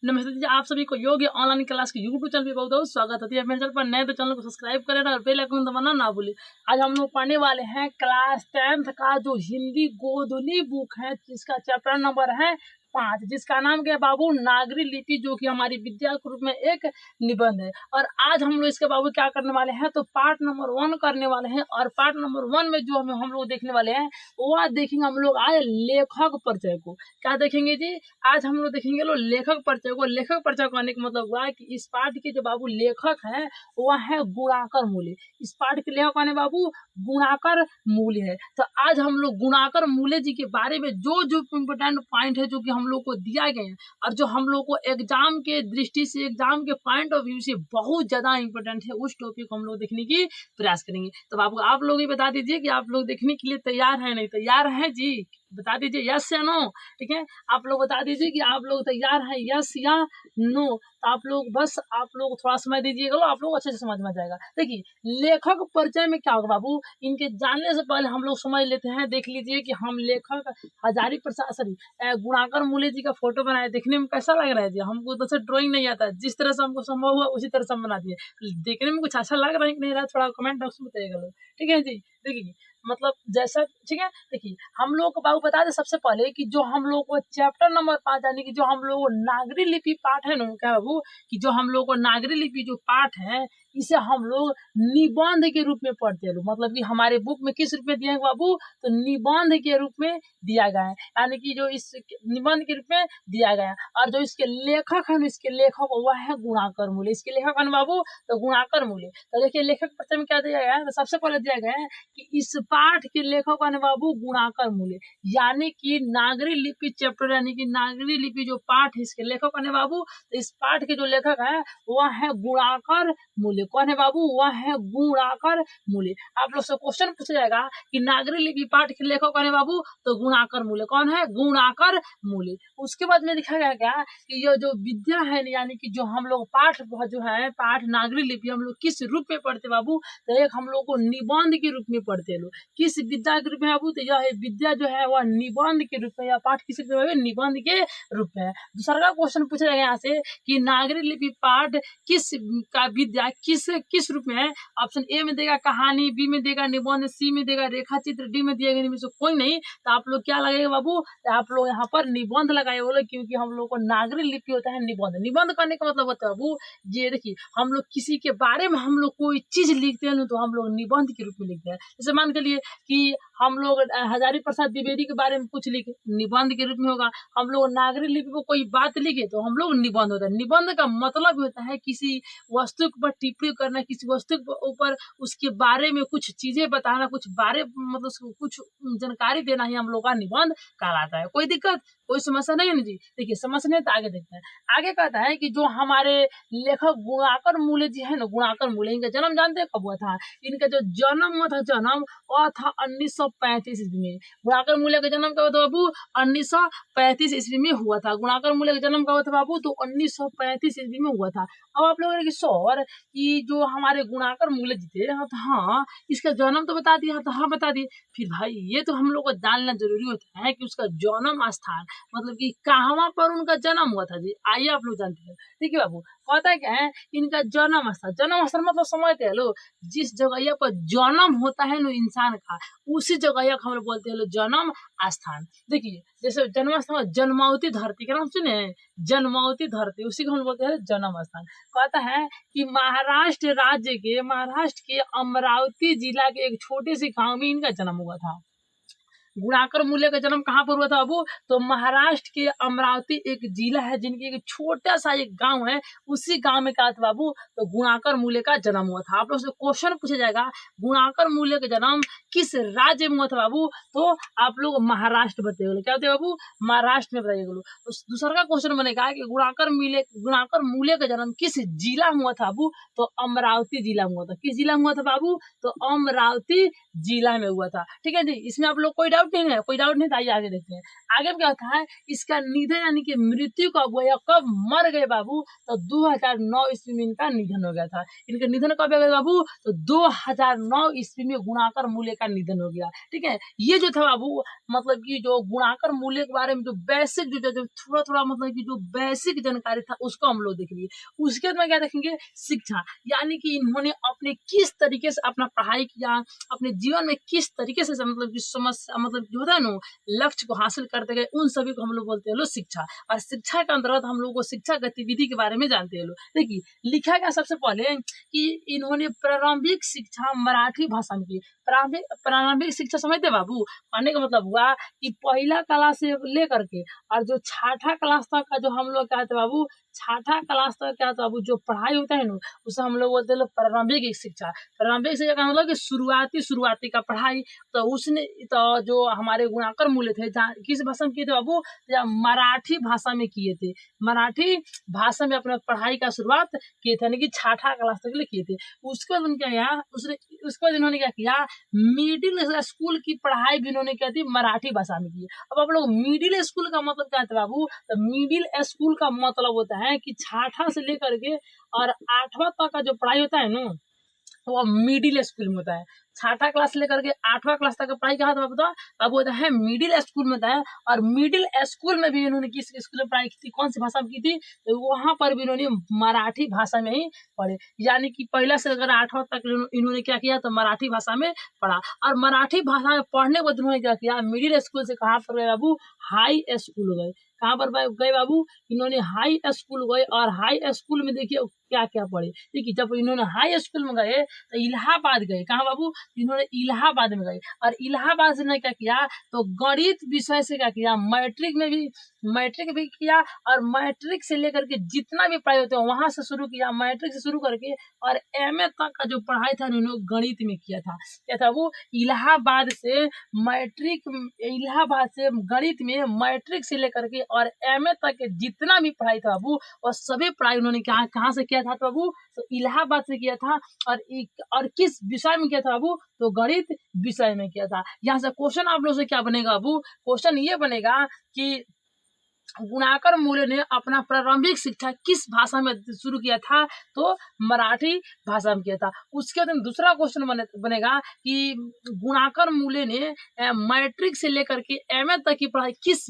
नमस्ते जी, आप सभी को योग ऑनलाइन क्लास के यूट्यूब चैनल पे बहुत बहुत स्वागत है। मेरे चैनल पर नए तो चैनल को सब्सक्राइब करें और बेल आइकन दबाना ना भूलें। आज हम लोग पढ़ने वाले हैं क्लास 10th का जो हिंदी गोधनी बुक है, जिसका चैप्टर नंबर है 5, जिसका नाम क्या है बाबू, नागरी लिपि, जो कि हमारी विद्या के रूप में एक निबंध है। और आज हम लोग इसके बाबू क्या करने वाले हैं, तो पार्ट नंबर 1 करने वाले हैं। और पार्ट नंबर 1 में जो हम लोग देखने वाले हैं वह देखेंगे हम लोग आज लेखक परिचय को। क्या देखेंगे जी, आज हम लोग देखेंगे लो लेखक परिचय को। लेखक परिचय कहने का मतलब हुआ कि इस पाठ के जो बाबू लेखक हैं वह है गुणाकर मूल्य। इस पाठ के लेखक कौन है बाबू, गुणाकर मूल्य है। तो आज हम लोग गुणाकर मूल्य जी के बारे में जो जो इम्पोर्टेंट पॉइंट है जो कि हम लोग को दिया गया है और जो हम लोग को एग्जाम के दृष्टि से, एग्जाम के पॉइंट ऑफ व्यू से बहुत ज्यादा इंपॉर्टेंट है, उस टॉपिक को हम लोग देखने की प्रयास करेंगे। तो बाबू आप लोग ही बता दीजिए कि आप लोग देखने के लिए तैयार है, नहीं तैयार है जी, बता दीजिए यस या नो। ठीक है, आप लोग बता दीजिए कि आप लोग तैयार हैं, यस या नो। तो आप लोग बस आप लोग थोड़ा समय दीजिएगा, आप लोग अच्छे से समझ में जाएगा। देखिए, लेखक परिचय में क्या होगा बाबू, इनके जानने से पहले हम लोग समझ लेते हैं। देख लीजिए कि हम लेखक हजारी प्रसाद सॉरी गुणाकर मूल्य जी का फोटो बनाए, देखने में कैसा लग रहा है जी। हमको तो से ड्राइंग नहीं आता, जिस तरह से हमको संभव हुआ उसी तरह से हम बना दिए। देखने में कुछ अच्छा लग रहा है कि नहीं रहा, थोड़ा कमेंट बॉक्स में बताइएगा लोग। ठीक है जी, देखिए मतलब जैसा, ठीक है। देखिए, हम लोग को बाबू बता दें सबसे पहले कि जो हम लोग को चैप्टर नंबर 5 यानी कि जो हम लोग को नागरी लिपि पाठ है ना, क्या बाबू, कि जो हम लोग को नागरी लिपि जो पाठ है इसे हम लोग निबंध के रूप में पढ़ते हैं। मतलब कि हमारे बुक में किस रूप में दिया है बाबू, तो निबंध के रूप में दिया गया है, यानी कि जो इस निबंध के रूप में दिया गया है। और जो इसके लेखक है, इसके लेखक वह है गुणाकर मूल्य। इसके लेखक है बाबू तो गुणाकर मूल्य। तो देखिए लेखक परिचय में क्या दिया गया है, तो सबसे पहले दिया गया है कि इस पाठ के लेखक है बाबू गुणाकर मूल्य, यानी कि नागरी लिपि चैप्टर यानी कि नागरी लिपि जो पाठ है इसके लेखक है बाबू। तो इस पाठ के जो लेखक है वह है गुणाकर मूल्य। कौन है बाबू, वह है गुणाकर मूल्य। आप लोग से क्वेश्चन पूछा जाएगा कि नागरी लिपि पाठ के लेखक कौन है बाबू, तो गुणाकर मूल्य। कौन है, गुणाकर मूल्य। उसके बाद में दिखा गया क्या कि ये जो विद्या है यानी कि जो हम लोग पाठ जो है, पाठ नागरी लिपि हम लोग किस रूप में पढ़ते बाबू, तो एक हम लोग को निबंध के रूप में पढ़ते हैं लोग। किस विद्या के रूप में बाबू, तो यह विद्या जो है वह निबंध के रूप में, या पाठ किस रूप में, निबंध के रूप में है। दूसरा का क्वेश्चन पूछा जाएगा यहाँ से कि नागरी लिपि पाठ किस का विद्या किस रूप में है। ऑप्शन ए में देगा कहानी, बी में देगा निबंध, सी में देगा रेखा चित्र, डी में दिएगा इनमें से कोई नहीं। तो आप लोग क्या लगेगा बाबू, तो आप लोग यहाँ पर निबंध लगाए बोले, क्योंकि हम लोग को नागरी लिपि होता है निबंध। निबंध करने का मतलब होता है बाबू, ये देखिए हम लोग किसी के बारे में हम लोग कोई चीज लिखते हैं तो हम लोग निबंध के रूप में लिखते हैं। जैसे मान के लिए कि हम लोग हजारी प्रसाद द्विवेदी के बारे में कुछ लिखे, निबंध के रूप में होगा। हम लोग नागरी लिपि पर कोई बात लिखे तो हम लोग निबंध होता है। निबंध का मतलब होता है किसी वस्तु पर टिप्पणी करना, किसी वस्तु के ऊपर उसके बारे में कुछ चीजें बताना, कुछ बारे मतलब कुछ जानकारी देना ही हम लोग का निबंध कहलाता है। कोई दिक्कत, कोई समस्या नहीं है ना जी। देखिए समझने तो आगे देखते हैं। आगे कहता है कि जो हमारे लेखक गुणाकर मूल्य जी है ना, गुणाकर मूल्य, इनका जन्म जानते हैं कब हुआ था। इनका जो जन्म हुआ था, जन्म वह था 1935 ईस्वी में। गुणाकर मूल्य का जन्म कब हुआ था बाबू, 1935 ईस्वी में हुआ था। गुणाकर मूल्य का जन्म कब हुआ था बाबू, तो 1935 ईस्वी में हुआ था। अब आप लोगों ने सर कि जो हमारे गुणाकर मूल्य जी थे, हाँ इसका जन्म तो बता दिया, तो हाँ बता दिए। फिर भाई ये तो हम लोग को जानना जरूरी होता है कि उसका जन्म स्थान मतलब कि कहाँ पर उनका जन्म हुआ था जी। आइए आप लोग जानते हैं। ठीक है बाबू, कहता है क्या है, इनका जन्म स्थल, जन्म स्थल मतलब समझते हैं लोग, जिस जगह पर जन्म होता है ना इंसान का, उसी जगह हम लोग बोलते हैं लोग जन्म स्थान। देखिए जैसे जन्म स्थान, जन्मावती धरती का नाम सुने हैं, जन्मावती धरती, उसी को हम बोलते हैं जन्म स्थान। कहता है कि महाराष्ट्र राज्य के, महाराष्ट्र के अमरावती जिला के एक छोटे से गांव में इनका जन्म हुआ था। गुणाकर मूल्य का जन्म कहाँ पर हुआ था बाबू, तो महाराष्ट्र के अमरावती एक जिला है, जिनके एक छोटा सा एक गांव है, उसी गांव में कहा था बाबू, तो गुणाकर मूल्य का जन्म हुआ था। आप लोग से क्वेश्चन पूछा जाएगा गुणाकर मूल्य का जन्म किस राज्य में हुआ था बाबू, तो आप लोग महाराष्ट्र बताइए। क्या होते बाबू, महाराष्ट्र में बताइए। तो दूसरा का क्वेश्चन बनेगा कि गुणाकर मूल्य का जन्म किस जिला में हुआ था बाबू, तो अमरावती जिला में हुआ था। किस जिला में हुआ था बाबू, तो अमरावती जिला में हुआ था। ठीक है जी, इसमें आप लोग कोई डाउट नहीं है, कोई डाउट नहीं था। आइए आगे देखते हैं। आगे क्या होता है, इसका निधन यानी कि मृत्यु कब हुआ, कब मर गए बाबू, तो 2009 ईस्वी में इनका निधन हो गया था। इनका निधन कब हो गया बाबू, तो 2009 ईस्वी में गुणाकर मूल्य का निधन हो गया। ठीक है, ये जो था बाबू मतलब कि जो गुणाकर मूल्य के बारे में जो बेसिक जो थोड़ा-थोड़ा मतलब कि जो बेसिक जानकारी था उसको हम लोग देख लिए। उसके बाद में क्या देखेंगे शिक्षा, यानी कि इन्होंने अपने किस तरीके से अपना पढ़ाई किया, अपने जीवन में किस तरीके से मतलब कि समस्या मतलब जो होता है ना लक्ष्य को हासिल करते गए, उन सभी को हम लोग बोलते हैं लोग शिक्षा। और शिक्षा के अंतर्गत हम लोग को शिक्षा गतिविधि के बारे में जानते हैं लोग। देखिए लिखा गया सबसे पहले कि इन्होंने प्रारंभिक शिक्षा मराठी भाषा में की। प्रारंभिक शिक्षा समझते बाबू, पढ़ने का मतलब हुआ कि पहला क्लास से लेकर के और जो छठा क्लास तक का जो हम लोग कहते हैं बाबू, छठा क्लास तक क्या होता है बाबू, जो पढ़ाई होता है ना उसे हम लोग बोलते हैं लोग प्रारंभिक शिक्षा। प्रारंभिक शिक्षा का मतलब कि शुरुआती का पढ़ाई। तो उसने तो जो हमारे गुणाकर मूल्य थे किस भाषा में किए थे बाबू, या मराठी भाषा में किए थे। मराठी भाषा में अपना पढ़ाई का शुरुआत किए थे, यानी कि छठा क्लास तक के लिए किए थे। उसके बाद उनके यहाँ उसके बाद इन्होंने क्या किया, मिडिल स्कूल की पढ़ाई भी इन्होंने क्या थी मराठी भाषा में की। अब आप लोग मिडिल स्कूल का मतलब क्या है बाबू, तो मिडिल स्कूल का मतलब होता है कि छठा से लेकर के और 8वां तक का जो पढ़ाई होता है ना तो वो मिडिल स्कूल में होता है। छठा क्लास से लेकर के 8वां क्लास तक का पढ़ाई कहाँ था बताओ, अब होता है मिडिल स्कूल में होता है। और मिडिल स्कूल में भी इन्होंने किस स्कूल में पढ़ाई की थी, कौन सी भाषा में की थी, तो वहां पर भी इन्होंने मराठी भाषा में ही पढ़े। यानी कि पहला से अगर 8वां तक इन्होंने क्या किया तो मराठी भाषा में पढ़ा। और मराठी भाषा में पढ़ने के बाद उन्होंने क्या किया, मिडिल स्कूल से कहाँ पर गए बाबू, हाई स्कूल गए। कहाँ पर गए बाबू, इन्होंने हाई स्कूल गए। और हाई स्कूल में देखिए क्या क्या पढ़े। देखिए जब इन्होंने हाई स्कूल में गए तो इलाहाबाद गए। कहाँ बाबू, इन्होंने इलाहाबाद में गए। और इलाहाबाद से ने क्या किया, तो गणित विषय से क्या किया, मैट्रिक भी किया। और मैट्रिक से लेकर के जितना भी पढ़ाई होते हैं वहां से शुरू किया, मैट्रिक से शुरू करके और एमए तक का जो पढ़ाई था उन्होंने गणित में किया था। क्या था वो, इलाहाबाद से गणित में मैट्रिक से लेकर के और एमए तक के जितना भी पढ़ाई था बाबू, और सभी पढ़ाई उन्होंने कहाँ से किया था बाबू, तो इलाहाबाद से किया था। और किस विषय में किया था बाबू, तो गणित विषय में किया था। यहाँ से क्वेश्चन आप लोग से क्या बनेगा बाबू, क्वेश्चन ये बनेगा कि गुणाकर मूल्य ने अपना प्रारंभिक शिक्षा किस भाषा में शुरू किया था, तो मराठी भाषा में किया था। उसके बाद दूसरा क्वेश्चन बनेगा कि गुणाकर मूल्य ने मैट्रिक से लेकर के एमए तक की पढ़ाई किस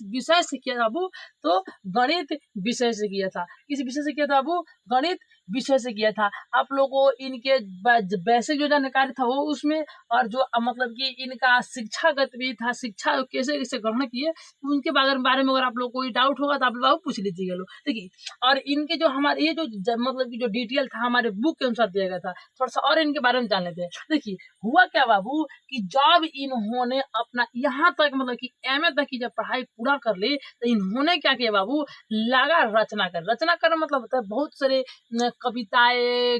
विषय से किया था बाबू, तो गणित विषय से किया था। किस विषय से किया था बाबू, गणित विषय से किया था। आप लोगों को इनके बेसिक जो जानकारी था वो उसमें, और जो मतलब कि इनका शिक्षा गतिविधि था, शिक्षा कैसे कैसे ग्रहण किए उनके बारे में अगर आप लोग कोई डाउट होगा तो आप लोग पूछ लीजिएगा लोग। देखिए और इनके जो हमारे ये जो मतलब कि जो डिटेल था हमारे बुक के अनुसार दिया गया था, थोड़ा सा और इनके बारे में जान लेते हैं। देखिए हुआ क्या बाबू कि जब इन्होंने अपना यहाँ तक मतलब कि एमए तक की जब पढ़ाई पूरा कर ली तो इन्होंने क्या किया बाबू, लगा रचना कर मतलब होता है बहुत सारे कविताएं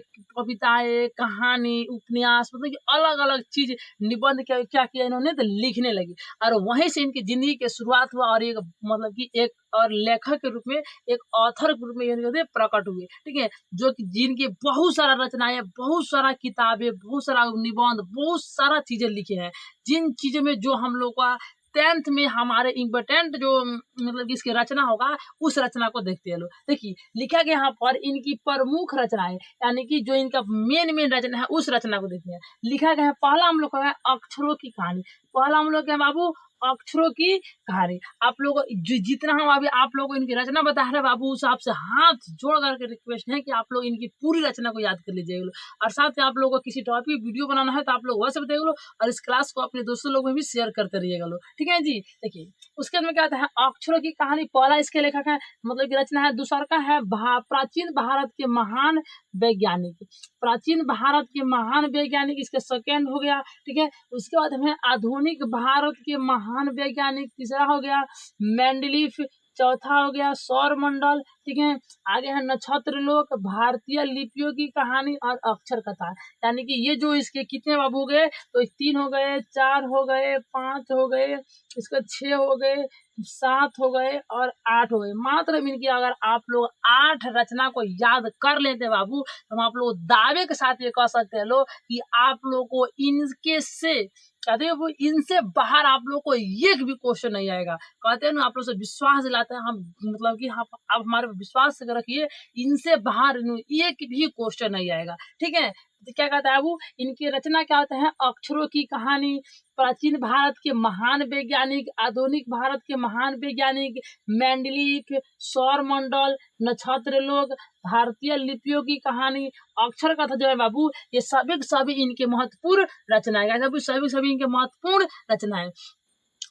कहानी उपन्यास मतलब कि अलग अलग चीज निबंध क्या किया इन्होंने, तो लिखने लगी। और वहीं से इनकी जिंदगी की शुरुआत हुआ और एक मतलब कि एक और लेखक के रूप में, एक ऑथर के रूप में प्रकट हुए। ठीक है, जो कि जिनकी बहुत सारा रचनाएं, बहुत सारा किताबें, बहुत सारा निबंध, बहुत सारा चीजें लिखे हैं। जिन चीजों में जो हम लोग का 10th में हमारे इम्पोर्टेंट जो मतलब कि इसकी रचना होगा उस रचना को देखते हैं लोग। देखिए लिखा गया यहाँ पर इनकी प्रमुख रचनाएं, यानी कि जो इनका मेन रचना है उस रचना को देखते हैं। लिखा गया है पहला हम लोग का है अक्षरों की कहानी। पहला हम लोग क्या बाबू, अक्षरों की कहानी। आप लोग जितना हम अभी आप लोगों को इनकी रचना बता रहे बाबू, उस आपसे हाथ जोड़ करके रिक्वेस्ट है कि आप लोग इनकी पूरी रचना को याद कर लीजिएगा। और साथ ही आप लोगों को किसी टॉपिक वीडियो बनाना है तो आप लोग वह सब देख लो और इस क्लास को अपने दोस्तों लोगों में भी शेयर करते रहिएगा लोग। ठीक है जी, देखिए उसके अंदर क्या आता है, अक्षरों की कहानी पहला इसके लेखक है मतलब की रचना है। दूसरा का है प्राचीन भारत के महान वैज्ञानिक, प्राचीन भारत के महान वैज्ञानिक, इसके सेकेंड हो गया। ठीक है, उसके बाद हमें आधुनिक भारत के महान वैज्ञानिक, तीसरा हो गया मेंडलीफ, चौथा हो गया सौर मंडल। ठीक है, आगे है नक्षत्र लोक, भारतीय लिपियों की कहानी और अक्षर कथा। यानी कि ये जो इसके कितने बाबू हो गए, तो 3 हो गए, 4 हो गए, 5 हो गए, इसका 6 हो गए, 7 हो गए और 8 हो गए। मात्र इनकी अगर आप लोग 8 रचना को याद कर लेते बाबू तो हम आप लोग दावे के साथ ये कह सकते हैं लोग कि आप लोग को इनके से कहते हैं वो इनसे बाहर आप लोग को एक भी क्वेश्चन नहीं आएगा। कहते हैं ना आप लोग से विश्वास दिलाते हैं हम, मतलब कि आप हमारे विश्वास रखिए, इनसे बाहर एक भी क्वेश्चन नहीं आएगा। ठीक है, तो क्या कहता है वो, इनकी रचना क्या होता है, अक्षरों की कहानी, प्राचीन भारत के महान वैज्ञानिक, आधुनिक भारत के महान वैज्ञानिक, मेंडलीफ, सौर मंडल, नक्षत्र लोग, भारतीय लिपियों की कहानी, अक्षर कथा जो है बाबू, ये सभी इनके महत्वपूर्ण रचनाएं, सभी इनके महत्वपूर्ण रचनाएं।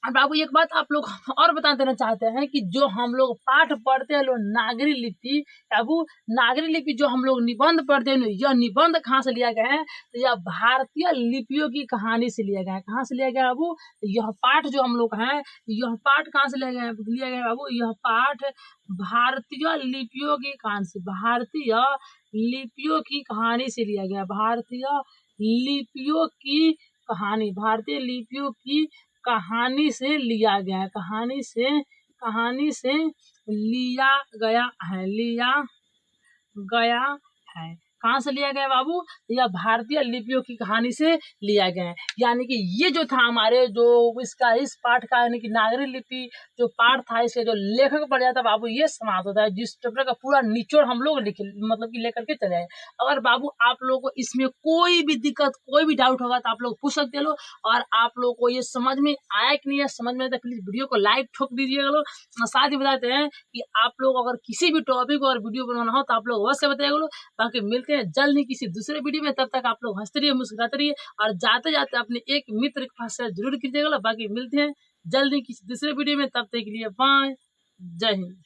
अब बाबू एक बात आप लोग और बता देना चाहते हैं कि जो हम लोग पाठ पढ़ते हैं लोग नागरी लिपि, बाबू नागरी लिपि जो हम लोग निबंध पढ़ते हैं, यह निबंध कहाँ से लिया गया है, तो यह भारतीय लिपियों की कहानी से लिया गया है। कहाँ से लिया गया है बाबू, यह पाठ जो हम लोग हैं, यह पाठ कहाँ से लिया गया है बाबू, यह पाठ भारतीय लिपियों की कहानी से, भारतीय लिपियों की कहानी से लिया गया, भारतीय लिपियों की कहानी, भारतीय लिपियों की कहानी से लिया गया है, कहानी से लिया गया है। कहाँ से लिया गया बाबू, यह भारतीय लिपियों की कहानी से लिया गया है। यानी कि ये जो था हमारे जो इसका इस पाठ का यानी कि नागरी लिपि जो पाठ था, इसके जो लेखक पढ़ जाता बाबू, ये समाप्त होता है, जिस चैप्टर का पूरा निचोड़ हम लोग मतलब कि लेकर के चले आए। अगर बाबू आप लोगों को इसमें कोई भी दिक्कत, कोई भी डाउट होगा तो आप लोग पूछ सकते हो। और आप लोगों को ये समझ में आया कि नहीं है, समझ में आया तो प्लीज वीडियो को लाइक ठोक दीजिएगा लोग। साथ ही बताते हैं कि आप लोग अगर किसी भी टॉपिक और वीडियो बनाना हो तो आप लोग अवश्य बताइएगा लोग। बाकी मिलते हैं जल्द ही किसी दूसरे वीडियो में, तब तक आप लोग हंसते रहिए, मुस्कुराते रहिए, और जाते जाते अपने एक मित्र के पास शेयर जरूर कीजिएगा। बाकी मिलते हैं जल्द ही किसी दूसरे वीडियो में, तब तक के लिए बाय, जय हिंद।